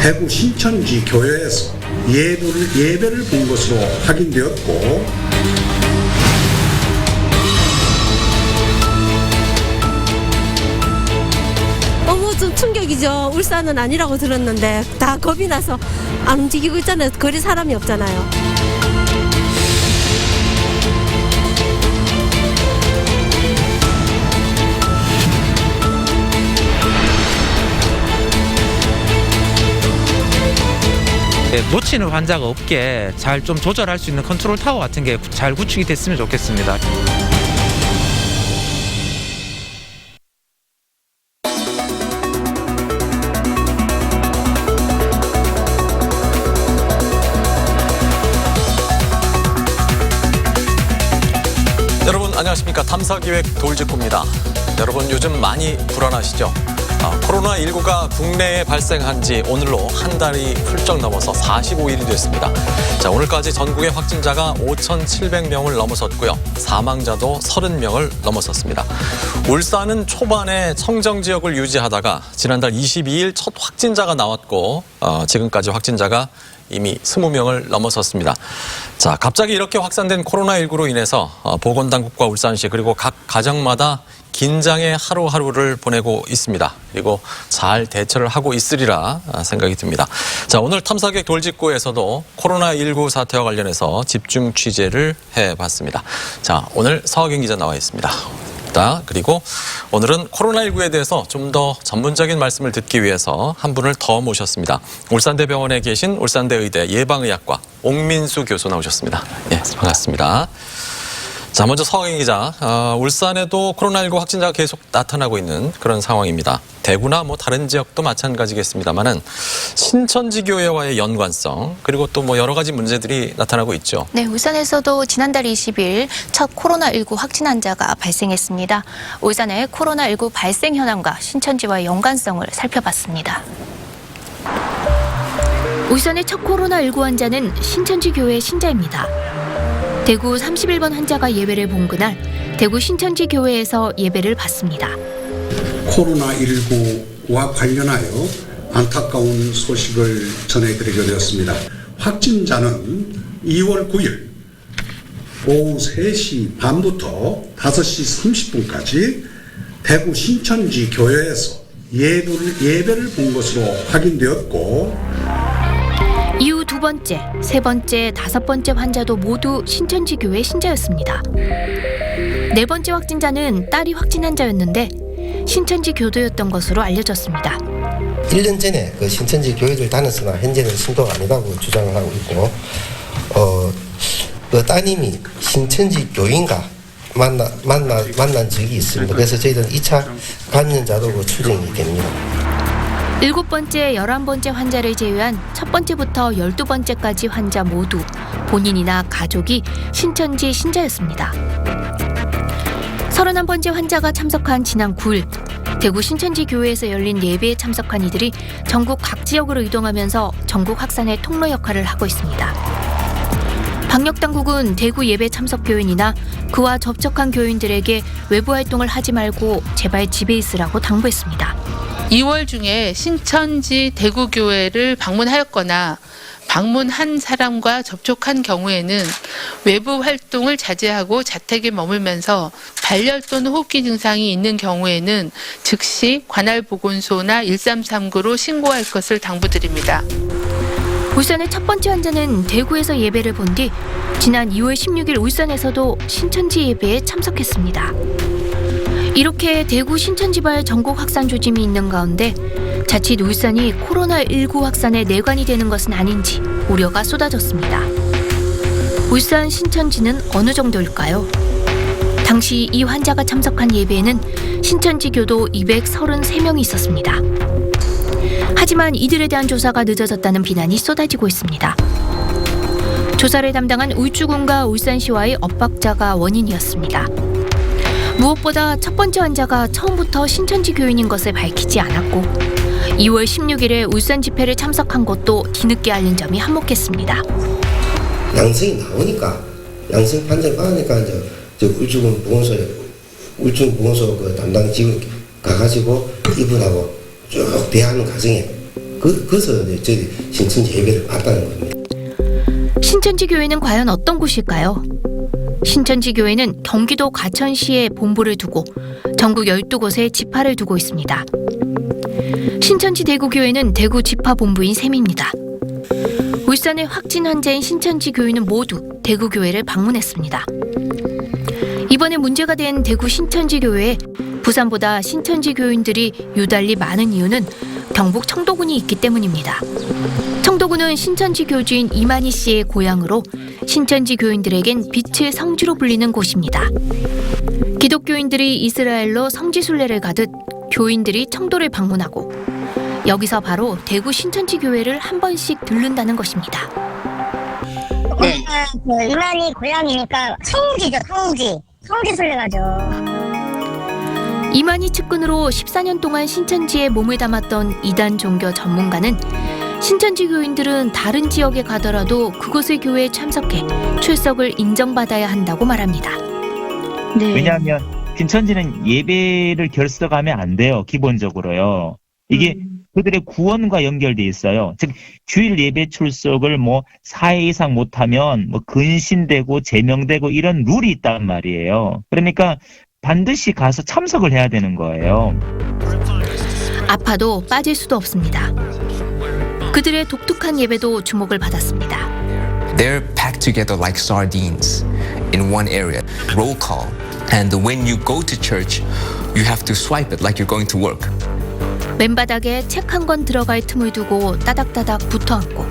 대구 신천지 교회에서 예배를 본 것으로 확인되었고, 너무 좀 충격이죠. 울산은 아니라고 들었는데 다 겁이 나서 안 움직이고 있잖아요. 거리 사람이 없잖아요. 놓치는 환자가 없게 잘 좀 조절할 수 있는 컨트롤 타워 같은 게 잘 구축이 됐으면 좋겠습니다. 여러분 안녕하십니까. 탐사기획 돌직구입니다. 여러분 요즘 많이 불안하시죠? 코로나19가 국내에 발생한 지 오늘로 한 달이 훌쩍 넘어서 45일이 됐습니다. 자, 오늘까지 전국의 확진자가 5,700명을 넘어섰고요. 사망자도 30명을 넘어섰습니다. 울산은 초반에 청정지역을 유지하다가 지난달 22일 첫 확진자가 나왔고 지금까지 확진자가 이미 20명을 넘어섰습니다. 자, 갑자기 이렇게 확산된 코로나19로 인해서 보건당국과 울산시 그리고 각 가정마다 긴장의 하루하루를 보내고 있습니다. 그리고 잘 대처를 하고 있으리라 생각이 듭니다. 자, 오늘 탐사객 돌직구에서도 코로나19 사태와 관련해서 집중 취재를 해봤습니다. 자, 오늘 서학영 기자 나와 있습니다. 그리고 오늘은 코로나19에 대해서 좀 더 전문적인 말씀을 듣기 위해서 한 분을 더 모셨습니다. 울산대병원에 계신 울산대 의대 예방의학과 옥민수 교수 나오셨습니다. 예, 반갑습니다. 자, 먼저 서학영 기자, 울산에도 코로나19 확진자가 계속 나타나고 있는 그런 상황입니다. 대구나 다른 지역도 마찬가지겠습니다만은 신천지 교회와의 연관성 그리고 또 여러 가지 문제들이 나타나고 있죠. 네, 울산에서도 지난달 20일 첫 코로나19 확진 환자가 발생했습니다. 울산의 코로나19 발생 현황과 신천지와의 연관성을 살펴봤습니다. 울산의 첫 코로나19 환자는 신천지 교회 신자입니다. 대구 31번 환자가 예배를 본 그날 대구 신천지 교회에서 예배를 받습니다. 코로나19와 관련하여 안타까운 소식을 전해드리게 되었습니다. 확진자는 2월 9일 오후 3시 반부터 5시 30분까지 대구 신천지 교회에서 예배를 본 것으로 확인되었고, 이후 두 번째, 세 번째, 다섯 번째 환자도 모두 신천지 교회 신자였습니다. 네 번째 확진자는 딸이 확진 환자였는데 신천지 교도였던 것으로 알려졌습니다. 1년 전에 그 신천지 교회를 다녔으나 현재는 신도가 아니라고 주장을 하고 있고, 그 따님이 신천지 교인과 만난 적이 있습니다. 그래서 저희들은 2차 감염자로 추정이 됩니다. 7번째, 11번째 환자를 제외한 첫 번째부터 12번째까지 환자 모두 본인이나 가족이 신천지 신자였습니다. 31번째 환자가 참석한 지난 9일 대구 신천지 교회에서 열린 예배에 참석한 이들이 전국 각 지역으로 이동하면서 전국 확산의 통로 역할을 하고 있습니다. 방역당국은 대구 예배 참석 교인이나 그와 접촉한 교인들에게 외부 활동을 하지 말고 제발 집에 있으라고 당부했습니다. 2월 중에 신천지 대구교회를 방문하였거나 방문한 사람과 접촉한 경우에는 외부 활동을 자제하고 자택에 머물면서 발열 또는 호흡기 증상이 있는 경우에는 즉시 관할 보건소나 1339로 신고할 것을 당부드립니다. 울산의 첫 번째 환자는 대구에서 예배를 본 뒤 지난 2월 16일 울산에서도 신천지 예배에 참석했습니다. 이렇게 대구 신천지발 전국 확산 조짐이 있는 가운데 자칫 울산이 코로나19 확산의 내관이 되는 것은 아닌지 우려가 쏟아졌습니다. 울산 신천지는 어느 정도일까요? 당시 이 환자가 참석한 예배에는 신천지 교도 233명이 있었습니다. 하지만 이들에 대한 조사가 늦어졌다는 비난이 쏟아지고 있습니다. 조사를 담당한 울주군과 울산시와의 엇박자가 원인이었습니다. 무엇보다 첫 번째 환자가 처음부터 신천지 교인인 것을 밝히지 않았고 2월 16일에 울산 집회를 참석한 것도 뒤늦게 알린 점이 한몫했습니다. 양성이 나오니까 양성 판정 받으니까 이제 울주군 보건소 그 담당 직원 가가지고 이분하고 쭉 대하는 과정에 그래서 이제 저희 신천지 예배를 받다는 겁니다. 신천지 교회는 과연 어떤 곳일까요? 신천지 교회는 경기도 과천시에 본부를 두고 전국 12곳에 지파를 두고 있습니다. 신천지 대구교회는 대구 지파 본부인 셈입니다. 울산의 확진 환자인 신천지 교인은 모두 대구교회를 방문했습니다. 이번에 문제가 된 대구 신천지 교회에 부산보다 신천지 교인들이 유달리 많은 이유는 경북 청도군이 있기 때문입니다. 청도군은 신천지 교주인 이만희 씨의 고향으로 신천지 교인들에겐 빛의 성지로 불리는 곳입니다. 기독교인들이 이스라엘로 성지순례를 가듯 교인들이 청도를 방문하고 여기서 바로 대구 신천지 교회를 한 번씩 들른다는 것입니다. 우리가 그 이만희 고향이니까 성지죠, 성지. 성지순례 가죠. 이만희 측근으로 14년 동안 신천지에 몸을 담았던 이단 종교 전문가는 신천지 교인들은 다른 지역에 가더라도 그곳의 교회에 참석해 출석을 인정받아야 한다고 말합니다. 네. 왜냐하면 신천지는 예배를 결석하면 안 돼요. 기본적으로요. 이게 그들의 구원과 연결돼 있어요. 즉 주일 예배 출석을 4회 이상 못하면 근신되고 제명되고 이런 룰이 있단 말이에요. 그러니까 반드시 가서 참석을 해야 되는 거예요. 아파도 빠질 수도 없습니다. 그들의 독특한 예배도 주목을 받았습니다. They're packed together like sardines in one area. Roll call. And when you go to church, you have to swipe it like you're going to work. 맨바닥에 책 한 권 들어갈 틈을 두고 따닥따닥 붙어앉고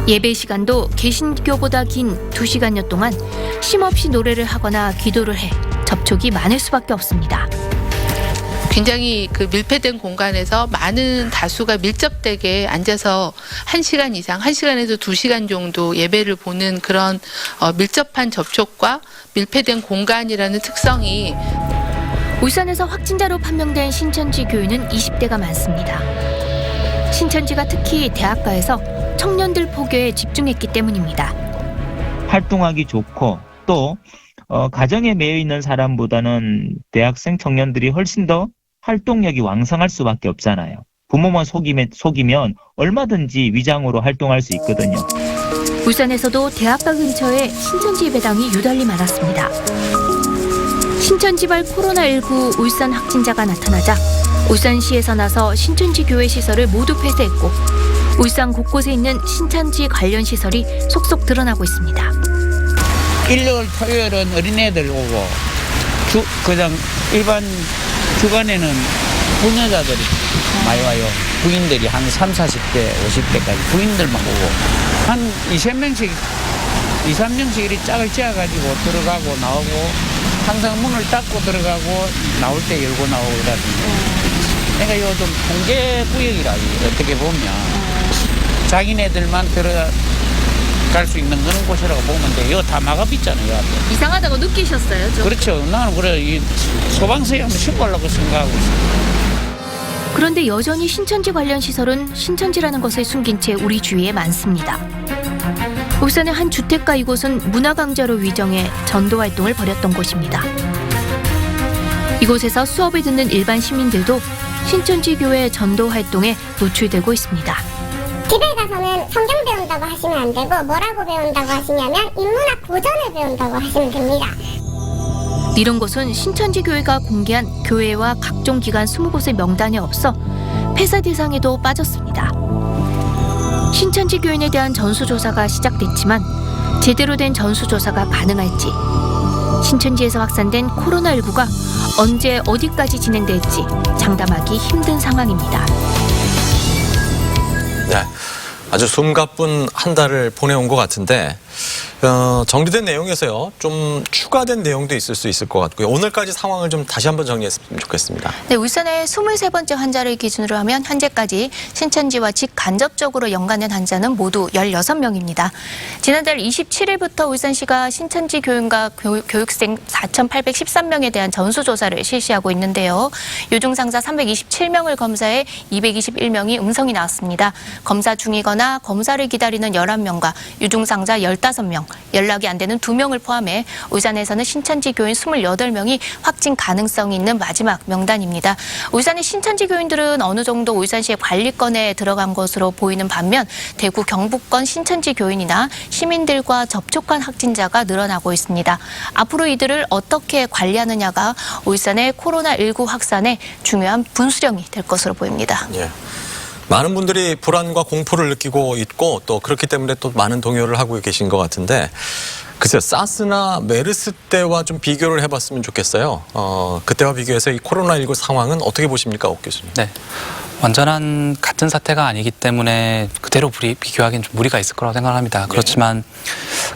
예배 시간도 개신교보다 긴 2시간여 동안 쉼없이 노래를 하거나 기도를 해 접촉이 많을 수밖에 없습니다. 굉장히 그 밀폐된 공간에서 많은 다수가 밀접되게 앉아서 1시간 이상, 1시간에서 2시간 정도 예배를 보는 그런 밀접한 접촉과 밀폐된 공간이라는 특성이 울산에서 확진자로 판명된 신천지 교인은 20대가 많습니다. 신천지가 특히 대학가에서 청년들 포교에 집중했기 때문입니다. 활동하기 좋고 또 가정에 매여 있는 사람보다는 대학생 청년들이 훨씬 더 활동력이 왕성할 수밖에 없잖아요. 부모만 속이면 얼마든지 위장으로 활동할 수 있거든요. 울산에서도 대학가 근처에 신천지 예배당이 유달리 많았습니다. 신천지발 코로나19 울산 확진자가 나타나자 울산시에서 나서 신천지 교회 시설을 모두 폐쇄했고 울산 곳곳에 있는 신천지 관련 시설이 속속 드러나고 있습니다. 일요일, 토요일은 어린애들 오고 그냥 일반 주간에는 부녀자들이 많이 와요. 부인들이 한 30, 40대, 50대까지 부인들만 오고 한 2~3명씩 이리 짝을 지어가지고 들어가고 나오고 항상 문을 닫고 들어가고 나올 때 열고 나오고 그러던데 내가 요즘 통제 구역이라 어떻게 보면 자기네들만 들어갈 수 있는 그런 곳이라고 보면 돼. 이거 다 마감있잖아요. 요 앞에. 이상하다고 느끼셨어요? 좀? 그렇죠. 나는 그래 이 소방서에 한번 신고하려고 생각하고 있어요. 그런데 여전히 신천지 관련 시설은 신천지라는 것을 숨긴 채 우리 주위에 많습니다. 울산의 한 주택가 이곳은 문화강좌로 위정해 전도 활동을 벌였던 곳입니다. 이곳에서 수업을 듣는 일반 시민들도 신천지 교회 전도 활동에 노출되고 있습니다. 집에 가서는 성경 배운다고 하시면 안 되고 뭐라고 배운다고 하시냐면 인문학 고전을 배운다고 하시면 됩니다. 이런 곳은 신천지 교회가 공개한 교회와 각종 기관 20곳의 명단에 없어 폐사 대상에도 빠졌습니다. 신천지 교인에 대한 전수조사가 시작됐지만 제대로 된 전수조사가 가능할지 신천지에서 확산된 코로나19가 언제 어디까지 진행될지 장담하기 힘든 상황입니다. 네, 아주 숨가쁜 한 달을 보내온 것 같은데 정리된 내용에서요 좀 추가된 내용도 있을 수 있을 것 같고요. 오늘까지 상황을 좀 다시 한번 정리했으면 좋겠습니다. 네, 울산의 23번째 환자를 기준으로 하면 현재까지 신천지와 직간접적으로 연관된 환자는 모두 16명입니다. 지난달 27일부터 울산시가 신천지 교인과 교육생 4,813명에 대한 전수조사를 실시하고 있는데요. 유증상자 327명을 검사해 221명이 음성이 나왔습니다. 검사 중이거나 검사를 기다리는 11명과 유증상자 15명, 연락이 안 되는 2명을 포함해 울산에서는 신천지 교인 28명이 확진 가능성이 있는 마지막 명단입니다. 울산의 신천지 교인들은 어느 정도 울산시의 관리권에 들어간 것으로 보이는 반면 대구 경북권 신천지 교인이나 시민들과 접촉한 확진자가 늘어나고 있습니다. 앞으로 이들을 어떻게 관리하느냐가 울산의 코로나19 확산의 중요한 분수령이 될 것으로 보입니다. 예. 많은 분들이 불안과 공포를 느끼고 있고 또 그렇기 때문에 또 많은 동요를 하고 계신 것 같은데 글쎄요, 사스나 메르스 때와 좀 비교를 해봤으면 좋겠어요. 그때와 비교해서 이 코로나19 상황은 어떻게 보십니까, 옥 교수님? 네, 완전한 같은 사태가 아니기 때문에 그대로 비교하기는 좀 무리가 있을 거라고 생각합니다. 그렇지만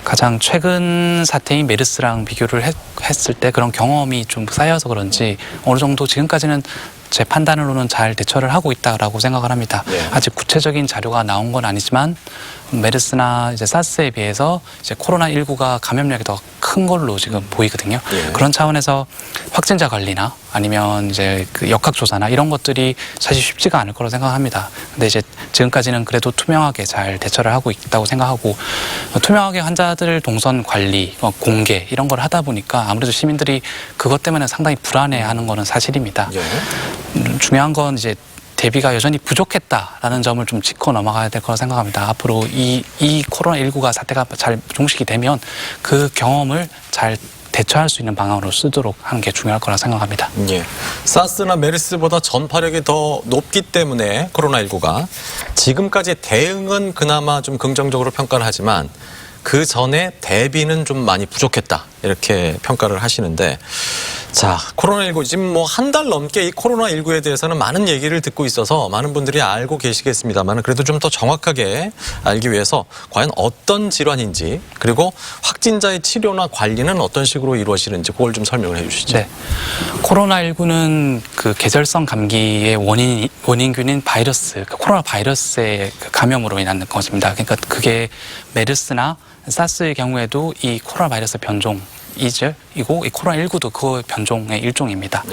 가장 최근 사태인 메르스랑 비교를 했을 때 그런 경험이 좀 쌓여서 그런지 어느 정도 지금까지는 제 판단으로는 잘 대처를 하고 있다라고 생각을 합니다. 아직 구체적인 자료가 나온 건 아니지만 메르스나 이제 사스에 비해서 이제 코로나19가 감염력이 더 큰 걸로 지금 보이거든요. 그런 차원에서 확진자 관리나 아니면 이제 그 역학 조사나 이런 것들이 사실 쉽지가 않을 거라고 생각합니다. 근데 이제 지금까지는 그래도 투명하게 잘 대처를 하고 있다고 생각하고 투명하게 환자들 동선 관리, 공개 이런 걸 하다 보니까 아무래도 시민들이 그것 때문에 상당히 불안해하는 거는 사실입니다. 중요한 건 이제 대비가 여전히 부족했다라는 점을 좀 짚고 넘어가야 될 거라고 생각합니다. 앞으로 이 코로나19가 사태가 잘 종식이 되면 그 경험을 잘 대처할 수 있는 방향으로 쓰도록 하는 게 중요할 거라 생각합니다. 예. 사스나 메르스보다 전파력이 더 높기 때문에 코로나19가 지금까지 대응은 그나마 좀 긍정적으로 평가를 하지만 그 전에 대비는 좀 많이 부족했다 이렇게 평가를 하시는데 자, 코로나19 지금 뭐 한 달 넘게 이 코로나19에 대해서는 많은 얘기를 듣고 있어서 많은 분들이 알고 계시겠습니다만 그래도 좀 더 정확하게 알기 위해서 과연 어떤 질환인지 그리고 확진자의 치료나 관리는 어떤 식으로 이루어지는지 그걸 좀 설명을 해 주시죠. 네. 코로나19는 그 계절성 감기의 원인균인 바이러스, 그 코로나 바이러스의 그 감염으로 인한 것입니다. 그러니까 그게 메르스나 사스의 경우에도 이 코로나 바이러스 변종이고 이 코로나19도 그 변종의 일종입니다.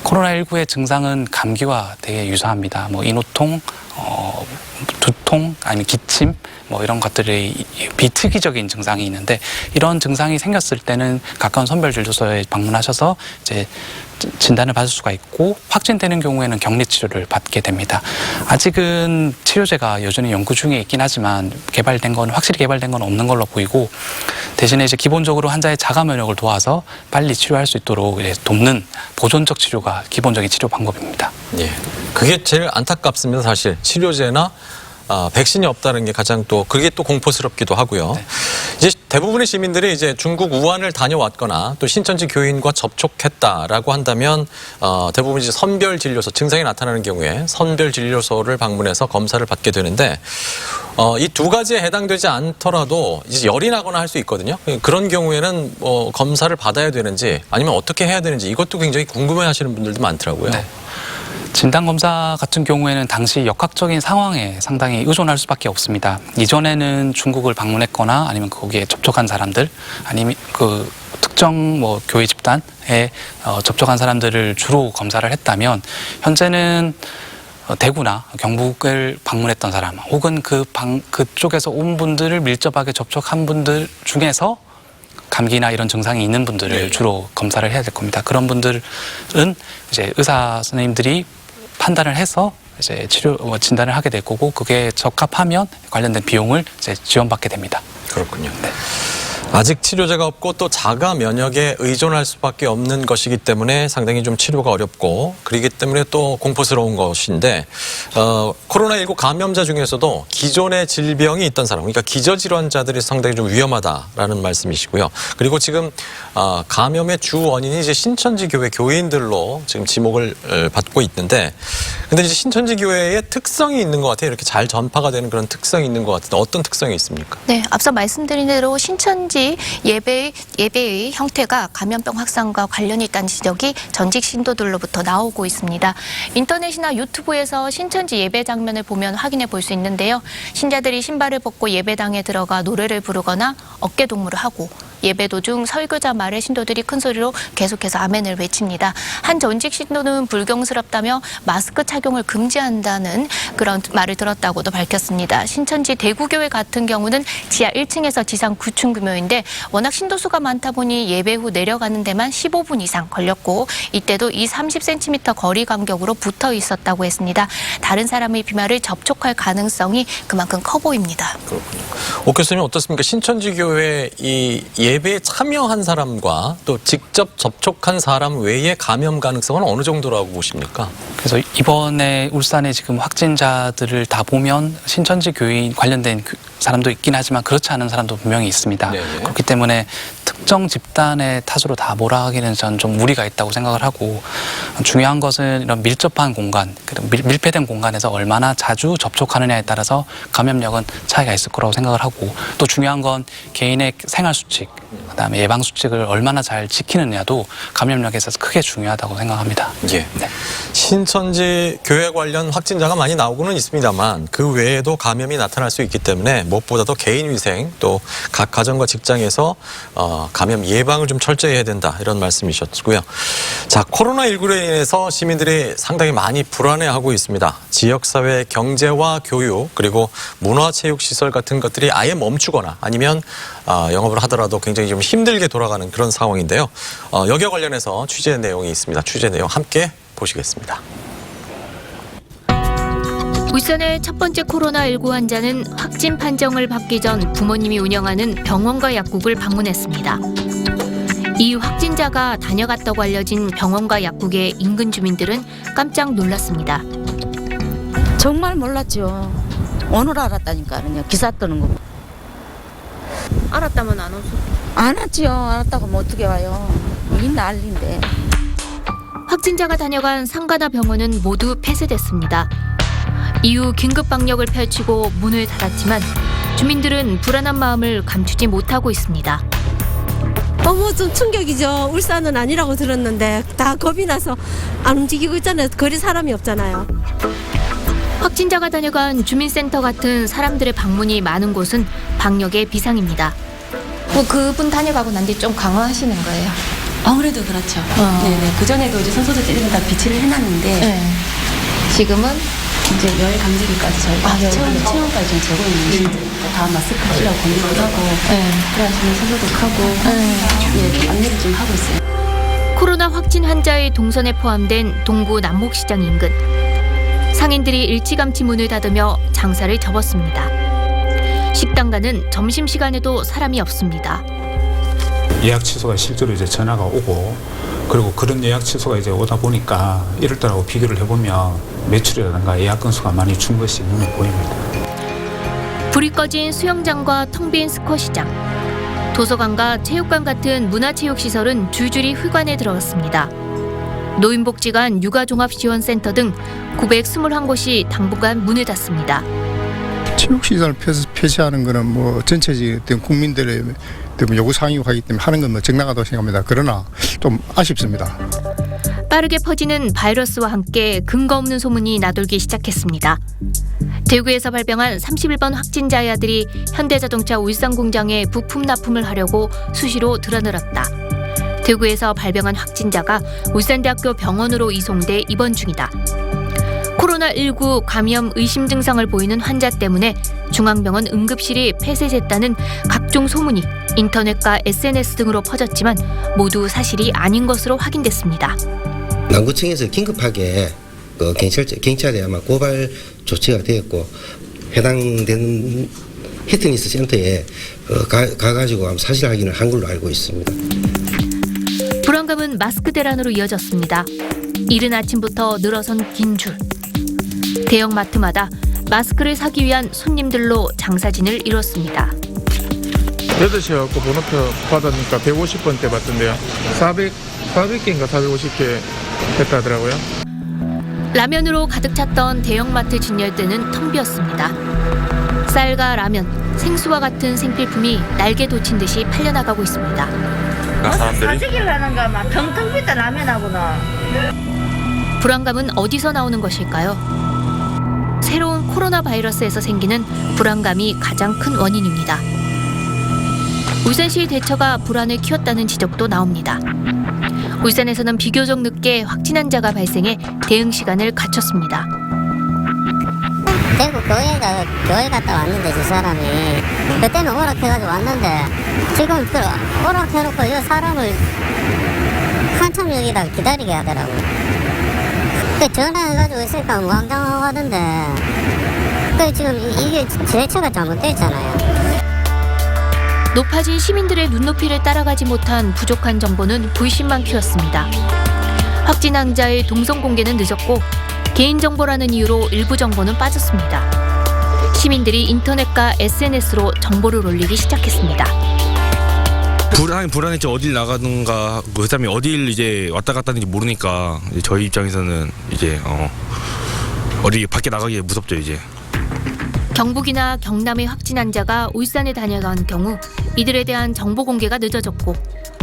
코로나19의 증상은 감기와 되게 유사합니다. 뭐 인후통, 두통, 아니면 기침, 뭐 이런 것들이 비특이적인 증상이 있는데 이런 증상이 생겼을 때는 가까운 선별진료소에 방문하셔서 이제 진단을 받을 수가 있고 확진되는 경우에는 격리 치료를 받게 됩니다. 아직은 치료제가 여전히 연구 중에 있긴 하지만 확실히 개발된 건 없는 걸로 보이고 대신에 이제 기본적으로 환자의 자가 면역을 도와서 빨리 치료할 수 있도록 돕는 보존적 치료가 기본적인 치료 방법입니다. 예, 그게 제일 안타깝습니다. 사실 치료제나 백신이 없다는 게 가장 또 그게 또 공포스럽기도 하고요. 이제 대부분의 시민들이 이제 중국 우한을 다녀왔거나 또 신천지 교인과 접촉했다라고 한다면 대부분 이제 선별진료소 증상이 나타나는 경우에 선별진료소를 방문해서 검사를 받게 되는데 이 두 가지에 해당되지 않더라도 이제 열이 나거나 할 수 있거든요. 그런 경우에는 검사를 받아야 되는지 아니면 어떻게 해야 되는지 이것도 굉장히 궁금해하시는 분들도 많더라고요. 네. 진단검사 같은 경우에는 당시 역학적인 상황에 상당히 의존할 수밖에 없습니다. 이전에는 중국을 방문했거나 아니면 거기에 접촉한 사람들 아니면 그 특정 뭐 교회 집단에 접촉한 사람들을 주로 검사를 했다면 현재는 대구나 경북을 방문했던 사람 혹은 그쪽에서 온 분들을 밀접하게 접촉한 분들 중에서 감기나 이런 증상이 있는 분들을 주로 검사를 해야 될 겁니다. 그런 분들은 이제 의사 선생님들이 판단을 해서 이제 진단을 하게 될 거고 그게 적합하면 관련된 비용을 이제 지원받게 됩니다. 그렇군요. 네. 아직 치료제가 없고 또 자가 면역에 의존할 수밖에 없는 것이기 때문에 상당히 좀 치료가 어렵고 그렇기 때문에 또 공포스러운 것인데 코로나19 감염자 중에서도 기존의 질병이 있던 사람 그러니까 기저질환자들이 상당히 좀 위험하다라는 말씀이시고요. 그리고 지금 감염의 주 원인이 이제 신천지 교회 교인들로 지금 지목을 받고 있는데 근데 이제 신천지 교회의 특성이 있는 것 같아요. 이렇게 잘 전파가 되는 그런 특성이 있는 것 같은데 어떤 특성이 있습니까? 네, 앞서 말씀드린 대로 신천지 예배의 형태가 감염병 확산과 관련이 있다는 지적이 전직 신도들로부터 나오고 있습니다. 인터넷이나 유튜브에서 신천지 예배 장면을 보면 확인해 볼 수 있는데요. 신자들이 신발을 벗고 예배당에 들어가 노래를 부르거나 어깨 동무를 하고 예배 도중 설교자 말에 신도들이 큰 소리로 계속해서 아멘을 외칩니다. 한 전직 신도는 불경스럽다며 마스크 착용을 금지한다는 그런 말을 들었다고도 밝혔습니다. 신천지 대구교회 같은 경우는 지하 1층에서 지상 9층 규모인데 워낙 신도수가 많다 보니 예배 후 내려가는 데만 15분 이상 걸렸고 이때도 30cm 거리 간격으로 붙어 있었다고 했습니다. 다른 사람의 비말을 접촉할 가능성이 그만큼 커 보입니다. 그렇군요. 오 교수님 어떻습니까? 신천지 교회 이 예배에 참여한 사람과 또 직접 접촉한 사람 외의 감염 가능성은 어느 정도라고 보십니까? 그래서 이번에 울산에 지금 확진자들을 다 보면 신천지 교인 관련된 사람도 있긴 하지만 그렇지 않은 사람도 분명히 있습니다. 네네. 그렇기 때문에 특정 집단의 탓으로 다 몰아가기는 저는 좀 무리가 있다고 생각을 하고 중요한 것은 이런 밀접한 공간, 밀폐된 공간에서 얼마나 자주 접촉하느냐에 따라서 감염력은 차이가 있을 거라고 생각을 하고 또 중요한 건 개인의 생활 수칙, 그다음에 예방 수칙을 얼마나 잘 지키느냐도 감염력에 있어서 크게 중요하다고 생각합니다. 예. 네. 신천지 교회 관련 확진자가 많이 나오고는 있습니다만 그 외에도 감염이 나타날 수 있기 때문에 무엇보다도 개인 위생 또 각 가정과 직장에서 감염 예방을 좀 철저히 해야 된다 이런 말씀이셨고요. 자, 코로나19로 인해서 시민들이 상당히 많이 불안해하고 있습니다. 지역사회 경제와 교육 그리고 문화체육시설 같은 것들이 아예 멈추거나 아니면 영업을 하더라도 굉장히 좀 힘들게 돌아가는 그런 상황인데요. 여기와 관련해서 취재 내용이 있습니다. 취재 내용 함께 보시겠습니다. 울산의 첫 번째 코로나19 환자는 확진 판정을 받기 전 부모님이 운영하는 병원과 약국을 방문했습니다. 이 확진자가 다녀갔다고 알려진 병원과 약국의 인근 주민들은 깜짝 놀랐습니다. 정말 몰랐죠. 오늘 알았다니까요. 기사 뜨는 거. 알았다면 안 오죠? 안 왔지요. 알았다고 뭐 어떻게 와요. 이 난리인데. 확진자가 다녀간 상가나 병원은 모두 폐쇄됐습니다. 이후 긴급 방역을 펼치고 문을 닫았지만 주민들은 불안한 마음을 감추지 못하고 있습니다. 너무 좀 충격이죠. 울산은 아니라고 들었는데 다 겁이 나서 안 움직이고 있잖아요. 거리 사람이 없잖아요. 확진자가 다녀간 주민센터 같은 사람들의 방문이 많은 곳은 방역의 비상입니다. 뭐 그분 다녀가고 난 뒤 좀 강화하시는 거예요? 아무래도 그렇죠. 네네. 그전에도 이제 선소들이 다 비치를 해놨는데 네. 지금은 이제 열 감지기까지 저희가 체온까지 좀 재고 있는 다 마스크 하시라고 권유를 하고 그래가지고 소독하고 안내를 좀 하고 있어요. 코로나 확진 환자의 동선에 포함된 동구 남목시장 인근. 상인들이 일찌감치 문을 닫으며 장사를 접었습니다. 식당가는 점심시간에도 사람이 없습니다. 예약 취소가 실제로 이제 전화가 오고 그리고 그런 예약 취소가 이제 오다 보니까 이럴 때하고 비교를 해보면 매출이라든가 예약 건수가 많이 준 것이 눈에 보입니다. 불이 꺼진 수영장과 텅 빈 스쿼시장, 도서관과 체육관 같은 문화체육시설은 줄줄이 휴관에 들어갔습니다. 노인복지관, 육아종합지원센터 등 921곳이 당분간 문을 닫습니다. 체육시설 폐쇄하는 것은 뭐 전체적인 국민들의 요구 사항이고 하기 때문에 하는 건 뭐 정당하다고 생각합니다. 그러나 좀 아쉽습니다. 빠르게 퍼지는 바이러스와 함께 근거 없는 소문이 나돌기 시작했습니다. 대구에서 발병한 31번 확진자의 아들이 현대자동차 울산 공장에 부품 납품을 하려고 수시로 들어늘었다. 대구에서 발병한 확진자가 울산대학교 병원으로 이송돼 입원 중이다. 코로나19 감염 의심 증상을 보이는 환자 때문에 중앙병원 응급실이 폐쇄됐다는 각종 소문이 인터넷과 SNS 등으로 퍼졌지만 모두 사실이 아닌 것으로 확인됐습니다. 남구청에서 긴급하게 경찰에 아마 고발 조치가 되었고 해당되는 히트니스 센터에 가가지고 사실 확인을 한 걸로 알고 있습니다. 불안감은 마스크 대란으로 이어졌습니다. 이른 아침부터 늘어선 긴 줄. 대형마트마다 마스크를 사기 위한 손님들로 장사진을 이뤘습니다. 8시여갖고 번호표 받으니까 150번대 받던데요. 400개인가 450개 됐다더라고요. 라면으로 가득 찼던 대형마트 진열대는 텅 비었습니다. 쌀과 라면, 생수와 같은 생필품이 날개 돋친 듯이 팔려나가고 있습니다. 사재기를 하는가 막 텅텅 비다 라면하고는. 불안감은 어디서 나오는 것일까요? 새로운 코로나 바이러스에서 생기는 불안감이 가장 큰 원인입니다. 울산시의 대처가 불안을 키웠다는 지적도 나옵니다. 울산에서는 비교적 늦게 확진 환자가 발생해 대응 시간을 갖췄습니다. 대구 교회 갔다 왔는데 저 사람이 그때는 오락해가지고 왔는데 지금 오락해놓고 이 사람을 한참 여기다 기다리게 하더라고요. 그때 전화해가지고 있으니까 무항장하고 하던데 지금 이게 제처가 잘못되어 있잖아요. 높아진 시민들의 눈높이를 따라가지 못한 부족한 정보는 불신만 키웠습니다. 확진 환자의 동선 공개는 늦었고 개인정보라는 이유로 일부 정보는 빠졌습니다. 시민들이 인터넷과 SNS로 정보를 올리기 시작했습니다. 불안했죠. 어딜 나가는가, 그 사람이 어딜 이제 왔다 갔다 하는지 모르니까 이제 저희 입장에서는 이제 어디 밖에 나가기 무섭죠 이제. 경북이나 경남의 확진 환자가 울산에 다녀간 경우 이들에 대한 정보 공개가 늦어졌고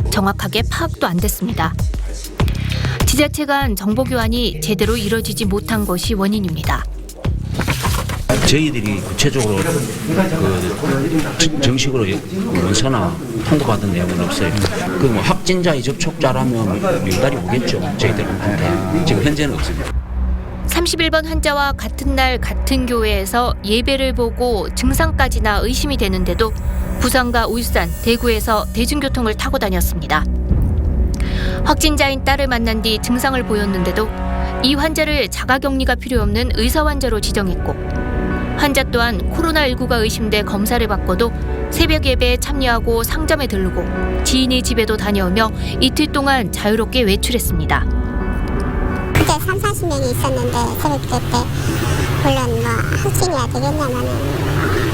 정확하게 파악도 안 됐습니다. 지자체 간 정보 교환이 제대로 이뤄지지 못한 것이 원인입니다. 저희들이 구체적으로 정식으로 문서나 통보받은 내용은 없어요. 뭐 확진자의 접촉자라면 명단이 오겠죠. 저희들한테 지금 현재는 없습니다. 31번 환자와 같은 날 같은 교회에서 예배를 보고 증상까지나 의심이 되는데도 부산과 울산, 대구에서 대중교통을 타고 다녔습니다. 확진자인 딸을 만난 뒤 증상을 보였는데도 이 환자를 자가격리가 필요 없는 의사 환자로 지정했고 환자 또한 코로나19가 의심돼 검사를 받고도 새벽 예배에 참여하고 상점에 들르고 지인의 집에도 다녀오며 이틀 동안 자유롭게 외출했습니다. 그때 30-40명이 있었는데 새벽 때 물론 확진이야 되겠냐면은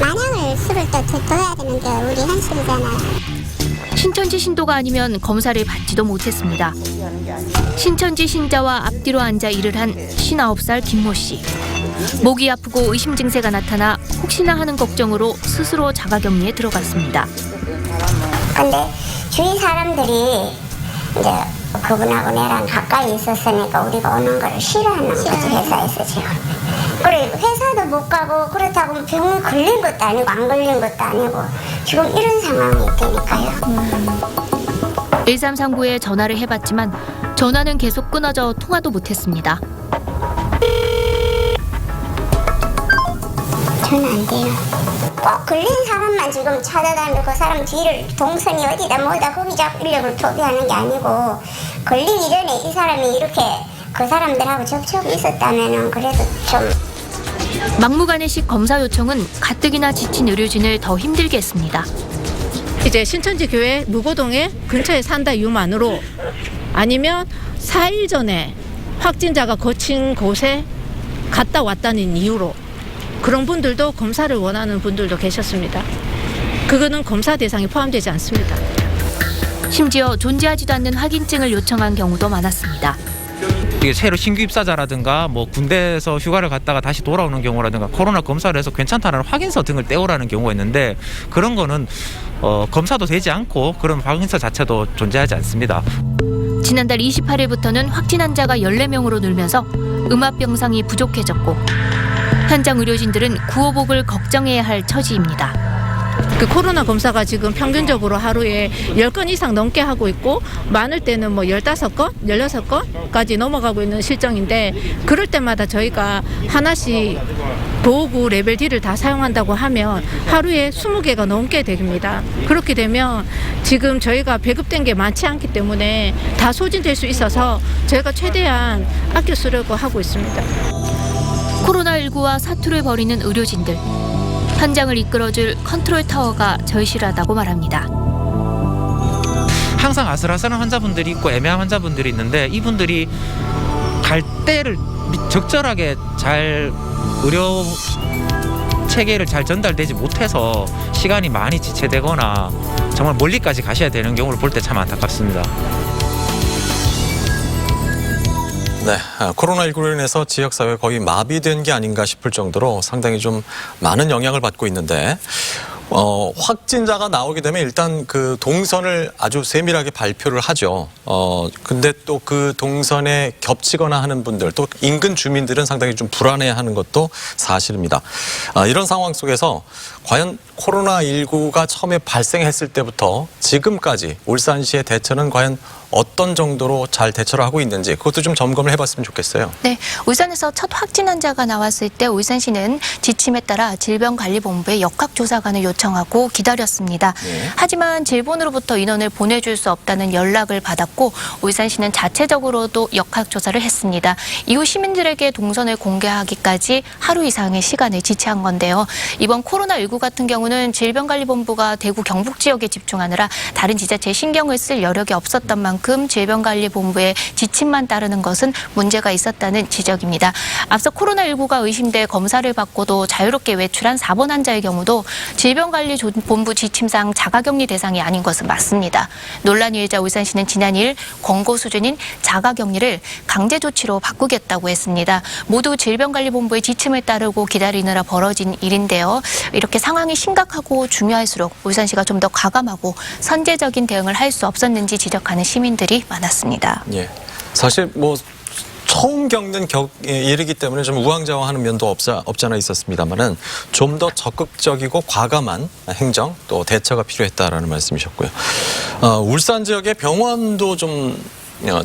만약을 술을 더 둬야 되는 게 우리 현실이잖아요. 신천지 신도가 아니면 검사를 받지도 못했습니다. 신천지 신자와 앞뒤로 앉아 일을 한 59살 김모 씨. 목이 아프고 의심 증세가 나타나 혹시나 하는 걱정으로 스스로 자가격리에 들어갔습니다. 근데 주위 사람들이 이제 그분하고 내랑 가까이 있었으니까 우리가 오는 걸 싫어하는 거지 회사에서 지금. 그래 회사도 못 가고 그렇다고 병에 걸린 것도 아니고 안 걸린 것도 아니고 지금 이런 상황이 있다니까요. 1339에 전화를 해봤지만 전화는 계속 끊어져 통화도 못했습니다. 전화 안 돼요. 꼭 걸린 사람만 지금 찾아다니고 그 사람 뒤를 동선이 어디다 뭐다 허비잡고 인력을 소비하는 게 아니고 걸리기 전에 이 사람이 이렇게 그 사람들하고 접촉이 있었다면은 그래도 좀. 막무가내식 검사 요청은 가뜩이나 지친 의료진을 더 힘들게 했습니다. 이제 신천지 교회 무고동에 근처에 산다 이유만으로 아니면 4일 전에 확진자가 거친 곳에 갔다 왔다는 이유로 그런 분들도 검사를 원하는 분들도 계셨습니다. 그거는 검사 대상에 포함되지 않습니다. 심지어 존재하지도 않는 확인증을 요청한 경우도 많았습니다. 이게 새로 신규 입사자라든가 뭐 군대에서 휴가를 갔다가 다시 돌아오는 경우라든가 코로나 검사를 해서 괜찮다는 확인서 등을 떼오라는 경우가 있는데 그런 거는 검사도 되지 않고 그런 확인서 자체도 존재하지 않습니다. 지난달 28일부터는 확진 환자가 14명으로 늘면서 음압병상이 부족해졌고 현장 의료진들은 구호복을 걱정해야 할 처지입니다. 그 코로나 검사가 지금 평균적으로 하루에 10건 이상 넘게 하고 있고 많을 때는 뭐 15건, 16건까지 넘어가고 있는 실정인데 그럴 때마다 저희가 하나씩 도구 레벨 D를 다 사용한다고 하면 하루에 20개가 넘게 됩니다. 그렇게 되면 지금 저희가 배급된 게 많지 않기 때문에 다 소진될 수 있어서 저희가 최대한 아껴 쓰려고 하고 있습니다. 코로나19와 사투를 벌이는 의료진들. 현장을 이끌어줄 컨트롤 타워가 절실하다고 말합니다. 항상 아슬아슬한 환자분들이 있고 애매한 환자분들이 있는데 이분들이 갈 때를 적절하게 잘 의료 체계를 잘 전달되지 못해서 시간이 많이 지체되거나 정말 멀리까지 가셔야 되는 경우를 볼 때 참 안타깝습니다. 네, 코로나19로 인해서 지역사회 거의 마비된 게 아닌가 싶을 정도로 상당히 좀 많은 영향을 받고 있는데 확진자가 나오게 되면 일단 그 동선을 아주 세밀하게 발표를 하죠. 근데 또 그 동선에 겹치거나 하는 분들 또 인근 주민들은 상당히 좀 불안해하는 것도 사실입니다. 이런 상황 속에서 과연 코로나19가 처음에 발생했을 때부터 지금까지 울산시의 대처는 과연 어떤 정도로 잘 대처를 하고 있는지 그것도 좀 점검을 해봤으면 좋겠어요. 네, 울산에서 첫 확진 환자가 나왔을 때 울산시는 지침에 따라 질병관리본부에 역학조사관을 요청하고 기다렸습니다. 네. 하지만 질본으로부터 인원을 보내줄 수 없다는 연락을 받았고 울산시는 자체적으로도 역학조사를 했습니다. 이후 시민들에게 동선을 공개하기까지 하루 이상의 시간을 지체한 건데요. 이번 코로나19 같은 경우는 질병관리본부가 대구 경북 지역에 집중하느라 다른 지자체에 신경을 쓸 여력이 없었던 만큼 질병관리본부의 지침만 따르는 것은 문제가 있었다는 지적입니다. 앞서 코로나19가 의심돼 검사를 받고도 자유롭게 외출한 4번 환자의 경우도 질병관리본부 지침상 자가격리 대상이 아닌 것은 맞습니다. 논란이 일자 울산시는 지난 2일 권고 수준인 자가격리를 강제 조치로 바꾸겠다고 했습니다. 모두 질병관리본부의 지침을 따르고 기다리느라 벌어진 일인데요. 이렇게 상황이 심각하고 중요할수록 울산시가 좀 더 과감하고 선제적인 대응을 할 수 없었는지 지적하는 시민들이 많았습니다. 예, 사실 뭐 처음 겪는 일이기 때문에 좀 우왕좌왕하는 면도 없지 않아 있었습니다만은 좀 더 적극적이고 과감한 행정 또 대처가 필요했다라는 말씀이셨고요. 울산 지역의 병원도 좀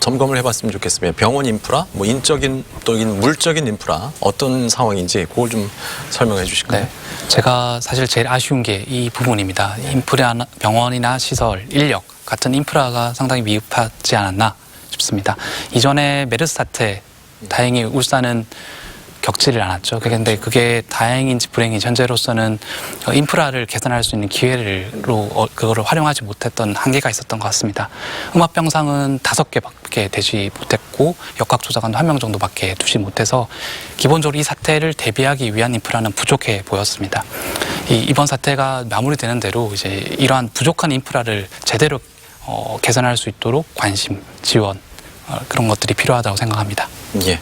점검을 해봤으면 좋겠습니다. 병원 인프라, 뭐 인적인 또 물적인 인프라 어떤 상황인지 그걸 좀 설명해 주실까요? 네, 제가 사실 제일 아쉬운 게 이 부분입니다. 인프라, 병원이나 시설, 인력 같은 인프라가 상당히 미흡하지 않았나 싶습니다. 이전에 메르스 사태 다행히 울산은 겪지를 않았죠. 그런데 그게 다행인지 불행인지 현재로서는 인프라를 개선할 수 있는 기회로 그거를 활용하지 못했던 한계가 있었던 것 같습니다. 음압병상은 5개밖에 되지 못했고 역학조사관도 1명 정도밖에 두지 못해서 기본적으로 이 사태를 대비하기 위한 인프라는 부족해 보였습니다. 이번 사태가 마무리되는 대로 이제 이러한 부족한 인프라를 제대로 개선할 수 있도록 관심, 지원 그런 것들이 필요하다고 생각합니다. 예,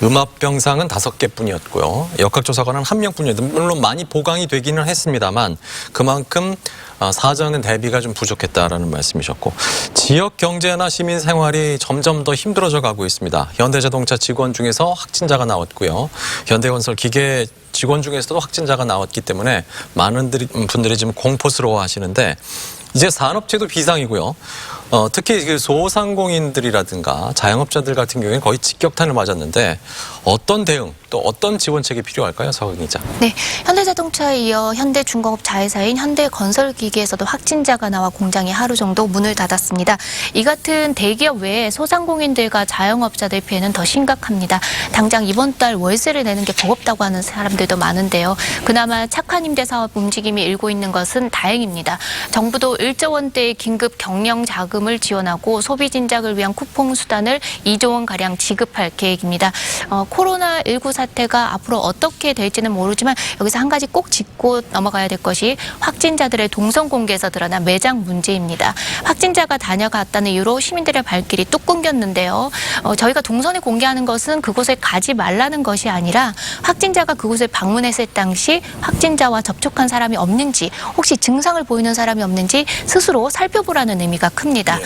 음압병상은 5개뿐이었고요. 역학조사관은 1명뿐이었는데 물론 많이 보강이 되기는 했습니다만 그만큼 사전의 대비가 좀 부족했다라는 말씀이셨고 지역 경제나 시민 생활이 점점 더 힘들어져 가고 있습니다. 현대자동차 직원 중에서 확진자가 나왔고요. 현대건설 기계 직원 중에서도 확진자가 나왔기 때문에 많은 분들이 지금 공포스러워 하시는데 이제 산업체도 비상이고요. 특히 그 소상공인들이라든가 자영업자들 같은 경우에는 거의 직격탄을 맞았는데 어떤 대응 또 어떤 지원책이 필요할까요, 서강 기자? 네, 현대자동차에 이어 현대중공업 자회사인 현대건설기계에서도 확진자가 나와 공장이 하루 정도 문을 닫았습니다. 이 같은 대기업 외에 소상공인들과 자영업자들 피해는 더 심각합니다. 당장 이번 달 월세를 내는 게 버겁다고 하는 사람들도 많은데요. 그나마 착한 임대 사업 움직임이 일고 있는 것은 다행입니다. 정부도 1조 원대의 긴급 경영 자금을 지원하고 소비 진작을 위한 쿠폰 수단을 2조 원가량 지급할 계획입니다. 코로나19 사태가 앞으로 어떻게 될지는 모르지만 여기서 한 가지 꼭 짚고 넘어가야 될 것이 확진자들의 동선 공개에서 드러난 매장 문제입니다. 확진자가 다녀갔다는 이유로 시민들의 발길이 뚝 끊겼는데요. 저희가 동선을 공개하는 것은 그곳에 가지 말라는 것이 아니라 확진자가 그곳을 방문했을 당시 확진자와 접촉한 사람이 없는지 혹시 증상을 보이는 사람이 없는지 스스로 살펴보라는 의미가 큽니다.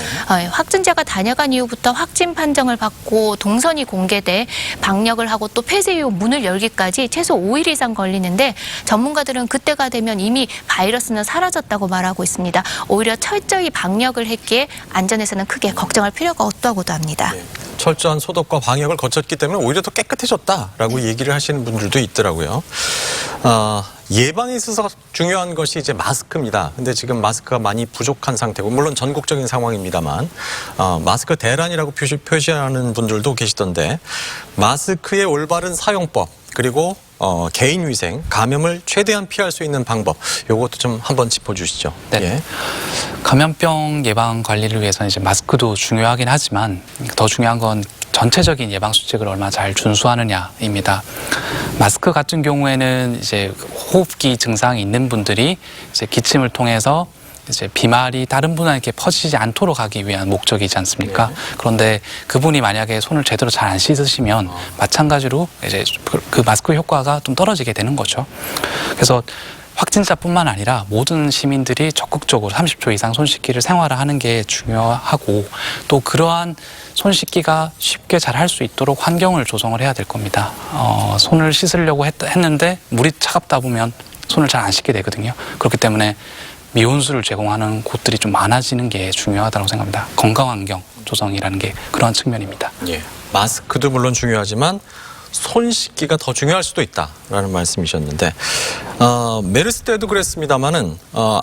확진자가 다녀간 이후부터 확진 판정을 받고 동선이 공개돼 방역을 하고 또 폐쇄 이후 문을 열기까지 최소 5일 이상 걸리는데 전문가들은 그때가 되면 이미 바이러스는 사라졌다고 말하고 있습니다. 오히려 철저히 방역을 했기에 안전에서는 크게 걱정할 필요가 없다고도 합니다. 네. 철저한 소독과 방역을 거쳤기 때문에 오히려 더 깨끗해졌다라고 얘기를 하시는 분들도 있더라고요. 예방에 있어서 중요한 것이 이제 마스크입니다. 근데 지금 마스크가 많이 부족한 상태고 물론 전국적인 상황입니다만 마스크 대란이라고 표시하는 분들도 계시던데 마스크의 올바른 사용법 그리고 개인위생, 감염을 최대한 피할 수 있는 방법 이것도 좀 한번 짚어주시죠. 네. 예. 감염병 예방 관리를 위해서는 이제 마스크도 중요하긴 하지만 더 중요한 건 전체적인 예방 수칙을 얼마나 잘 준수하느냐입니다. 마스크 같은 경우에는 이제 호흡기 증상이 있는 분들이 이제 기침을 통해서 이제 비말이 다른 분에게 퍼지지 않도록 하기 위한 목적이지 않습니까? 네. 그런데 그분이 만약에 손을 제대로 잘 안 씻으시면 마찬가지로 이제 그 마스크 효과가 좀 떨어지게 되는 거죠. 그래서 확진자뿐만 아니라 모든 시민들이 적극적으로 30초 이상 손 씻기를 생활화하는 게 중요하고 또 그러한 손 씻기가 쉽게 잘 할 수 있도록 환경을 조성을 해야 될 겁니다. 손을 씻으려고 했는데 물이 차갑다 보면 손을 잘 안 씻게 되거든요. 그렇기 때문에 미온수를 제공하는 곳들이 좀 많아지는 게 중요하다고 생각합니다. 건강 환경 조성이라는 게 그러한 측면입니다. 예, 마스크도 물론 중요하지만 손 씻기가 더 중요할 수도 있다라는 말씀이셨는데 메르스 때도 그랬습니다마는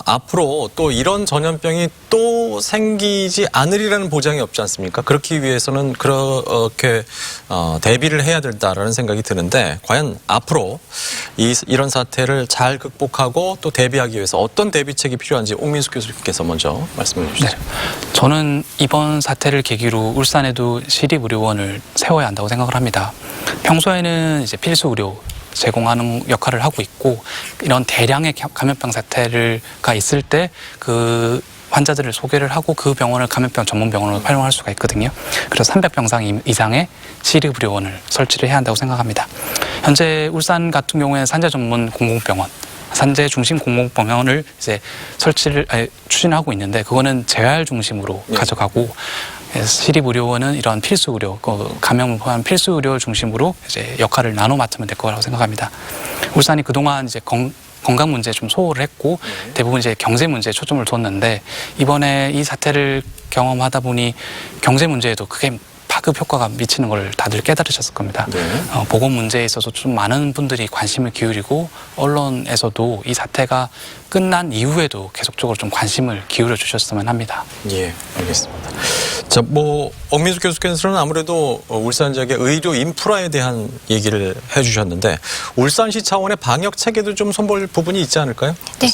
앞으로 또 이런 전염병이 또 생기지 않으리라는 보장이 없지 않습니까? 그렇기 위해서는 그렇게 대비를 해야 된다라는 생각이 드는데 과연 앞으로 이런 사태를 잘 극복하고 또 대비하기 위해서 어떤 대비책이 필요한지 옥민숙 교수님께서 먼저 말씀해 주시죠. 네. 저는 이번 사태를 계기로 울산에도 시립의료원을 세워야 한다고 생각을 합니다. 평소에는 이제 필수 의료 제공하는 역할을 하고 있고 이런 대량의 감염병 사태가 있을 때 그 환자들을 소개를 하고 그 병원을 감염병 전문 병원으로 활용할 수가 있거든요. 그래서 300병상 이상의 시립의료원을 설치를 해야 한다고 생각합니다. 현재 울산 같은 경우에는 산재 전문 공공병원, 산재 중심 공공병원을 이제 추진하고 있는데 그거는 재활 중심으로 가져가고 시립의료원은 이런 필수 의료, 감염을 포함한 필수 의료 중심으로 이제 역할을 나눠 맡으면 될 거라고 생각합니다. 울산이 그동안 이제 건강 문제에 좀 소홀을 했고 대부분 이제 경제 문제에 초점을 뒀는데 이번에 이 사태를 경험하다 보니 경제 문제에도 크게 파급 효과가 미치는 걸 다들 깨달으셨을 겁니다. 보건 문제에 있어서 좀 많은 분들이 관심을 기울이고 언론에서도 이 사태가 끝난 이후에도 계속적으로 좀 관심을 기울여 주셨으면 합니다. 예, 알겠습니다. 자, 옥민숙 교수께서는 아무래도 울산 지역의 의료 인프라에 대한 얘기를 해주셨는데 울산시 차원의 방역 체계도 좀 손볼 부분이 있지 않을까요? 네.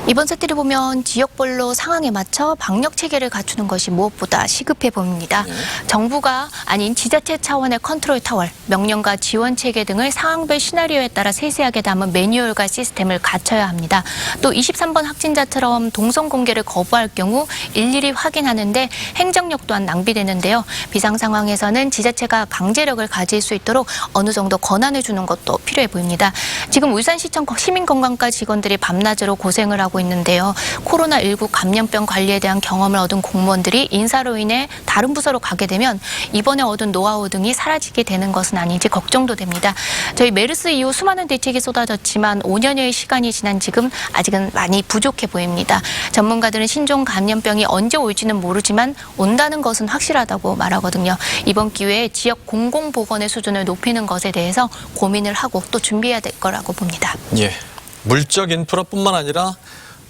이번 사태를 보면 지역별로 상황에 맞춰 방역 체계를 갖추는 것이 무엇보다 시급해 보입니다. 정부가 아닌 지자체 차원의 컨트롤 타월, 명령과 지원 체계 등을 상황별 시나리오에 따라 세세하게 담은 매뉴얼과 시스템을 갖춰야 합니다. 또 23번 확진자처럼 동선 공개를 거부할 경우 일일이 확인하는데 행정력 또한 낭비되는데요. 비상 상황에서는 지자체가 강제력을 가질 수 있도록 어느 정도 권한을 주는 것도 필요해 보입니다. 지금 울산시청 시민건강과 직원들이 밤낮으로 고생을 하고 있는데요. 코로나19 감염병 관리에 대한 경험을 얻은 공무원들이 인사로 인해 다른 부서로 가게 되면 이번에 얻은 노하우 등이 사라지게 되는 것은 아닌지 걱정도 됩니다. 저희 메르스 이후 수많은 대책이 쏟아졌지만 5년여의 시간이 지난 지금 아직은 많이 부족해 보입니다. 전문가들은 신종 감염병이 언제 올지는 모르지만 온다는 것은 확실하다고 말하거든요. 이번 기회에 지역 공공보건의 수준을 높이는 것에 대해서 고민을 하고 또 준비해야 될 거라고 봅니다. 예, 물적 인프라뿐만 아니라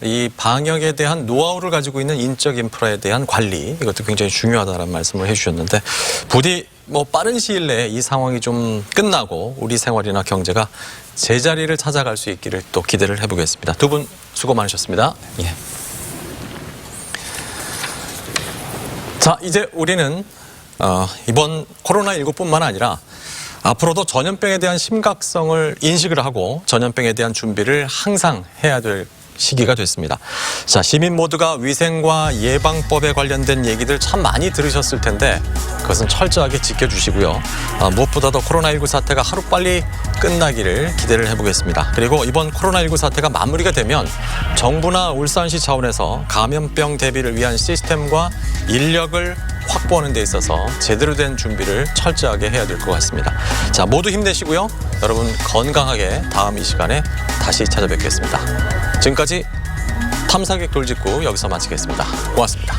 이 방역에 대한 노하우를 가지고 있는 인적 인프라에 대한 관리, 이것도 굉장히 중요하다는 말씀을 해주셨는데 부디 빠른 시일 내에 이 상황이 좀 끝나고 우리 생활이나 경제가 제자리를 찾아갈 수 있기를 또 기대를 해보겠습니다. 두 분 수고 많으셨습니다. 예. 자, 이제 우리는 이번 코로나19뿐만 아니라 앞으로도 전염병에 대한 심각성을 인식을 하고 전염병에 대한 준비를 항상 해야 될 시기가 됐습니다. 자, 시민 모두가 위생과 예방법에 관련된 얘기들 참 많이 들으셨을 텐데 그것은 철저하게 지켜주시고요. 무엇보다도 코로나19 사태가 하루빨리 끝나기를 기대를 해보겠습니다. 그리고 이번 코로나19 사태가 마무리가 되면 정부나 울산시 차원에서 감염병 대비를 위한 시스템과 인력을 확보하는 데 있어서 제대로 된 준비를 철저하게 해야 될 것 같습니다. 자, 모두 힘내시고요. 여러분 건강하게 다음 이 시간에 다시 찾아뵙겠습니다. 지금까지 탐사객 돌직구 여기서 마치겠습니다. 고맙습니다.